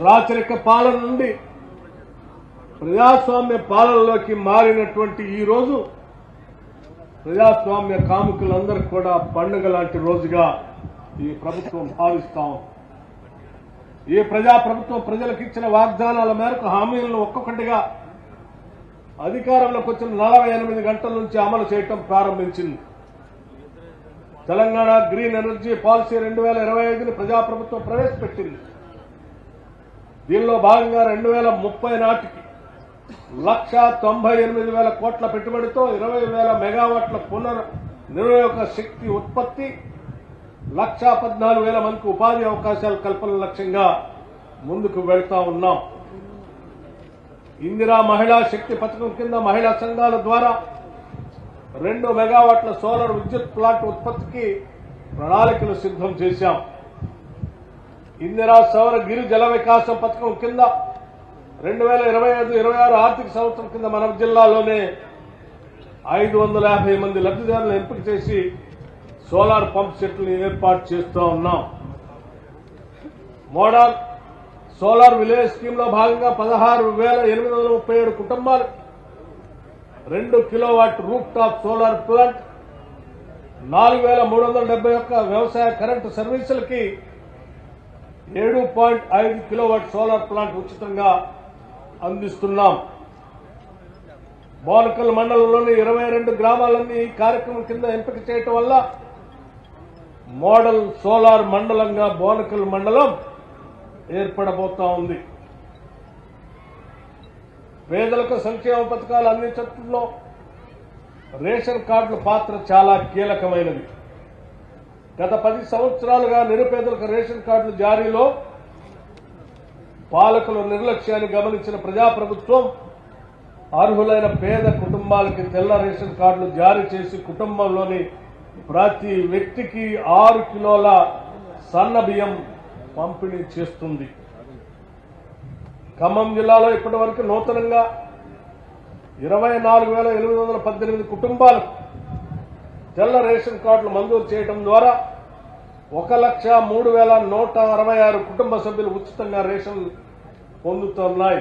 రాచరిక పాలన నుండి ప్రజాస్వామ్య పాలనలోకి మారినటువంటి ఈ రోజు ప్రజాస్వామ్య కాముకులందరికీ కూడా పండుగ లాంటి రోజుగా ఈ ప్రభుత్వం భావిస్తాం. ఈ ప్రభుత్వం ప్రజలకు ఇచ్చిన వాగ్దానాల మేరకు హామీలను ఒక్కొక్కటిగా అధికారంలోకి వచ్చిన 48 గంటల నుంచి అమలు చేయటం ప్రారంభించింది. తెలంగాణ గ్రీన్ ఎనర్జీ పాలసీ 2025ని ప్రజాప్రభుత్వం ప్రవేశపెట్టింది. దీనిలో భాగంగా 2030 నాటికి 1,98,000 కోట్ల పెట్టుబడితో 20,000 మెగావాట్ల పునర్వినియోగ శక్తి ఉత్పత్తి, 1,14,000 మందికి ఉపాధి అవకాశాల కల్పన లక్ష్యంగా ముందుకు వెళ్తా ఉన్నాం. ఇందిరా మహిళా శక్తి పథకం కింద మహిళా సంఘాల ద్వారా 2 మెగావాట్ల సోలార్ విద్యుత్ ప్లాంట్ ఉత్పత్తికి ప్రణాళికలు సిద్ధం చేశాం. ఇందిరా సౌర గిరి జల వికాసం పథకం కింద 2025-26 ఆర్థిక సంవత్సరం కింద మన జిల్లాలోనే 550 మంది లబ్ధిదారులను ఎంపిక చేసి సోలార్ పంప్ సెట్లను ఏర్పాటు చేస్తూ ఉన్నాం. మోడల్ సోలార్ విలేజ్ స్కీమ్ లో భాగంగా 16,837 కుటుంబాలు 2 kilowatt roof top solar plant, 4,371 వ్యవసాయ కరెంటు సర్వీసులకి 7.5 కిలోవాట్ సోలార్ ప్లాంట్ ఉచితంగా అందిస్తున్నాం. బోనకల్ మండలంలోని 22 గ్రామాలన్నీ ఈ కార్యక్రమం కింద ఎంపిక చేయటం వల్ల మోడల్ సోలార్ మండలంగా బోనకల్ మండలం ఏర్పడబోతా ఉంది. పేదలకు సంక్షేమ పథకాలు అందించడంలో రేషన్ కార్డుల పాత్ర చాలా కీలకమైనది. గత 10 సంవత్సరాలుగా నిరుపేదలకు రేషన్ కార్డుల జారీలో పాలకుల నిర్లక్ష్యాన్ని గమనించిన ప్రజాప్రభుత్వం అర్హులైన పేద కుటుంబాలకి తెల్ల రేషన్ కార్డులు జారీ చేసి కుటుంబంలోని ప్రతి వ్యక్తికి 6 కిలోల సన్న బియ్యం పంపిణీ చేస్తుంది. ఖమ్మం జిల్లాలో ఇప్పటి వరకు నూతనంగా 24,818 కుటుంబాలకు తెల్ల రేషన్ కార్డులు మంజూరు చేయడం ద్వారా 1,03,166 కుటుంబ సభ్యులు ఉచితంగా రేషన్ పొందుతున్నాయి.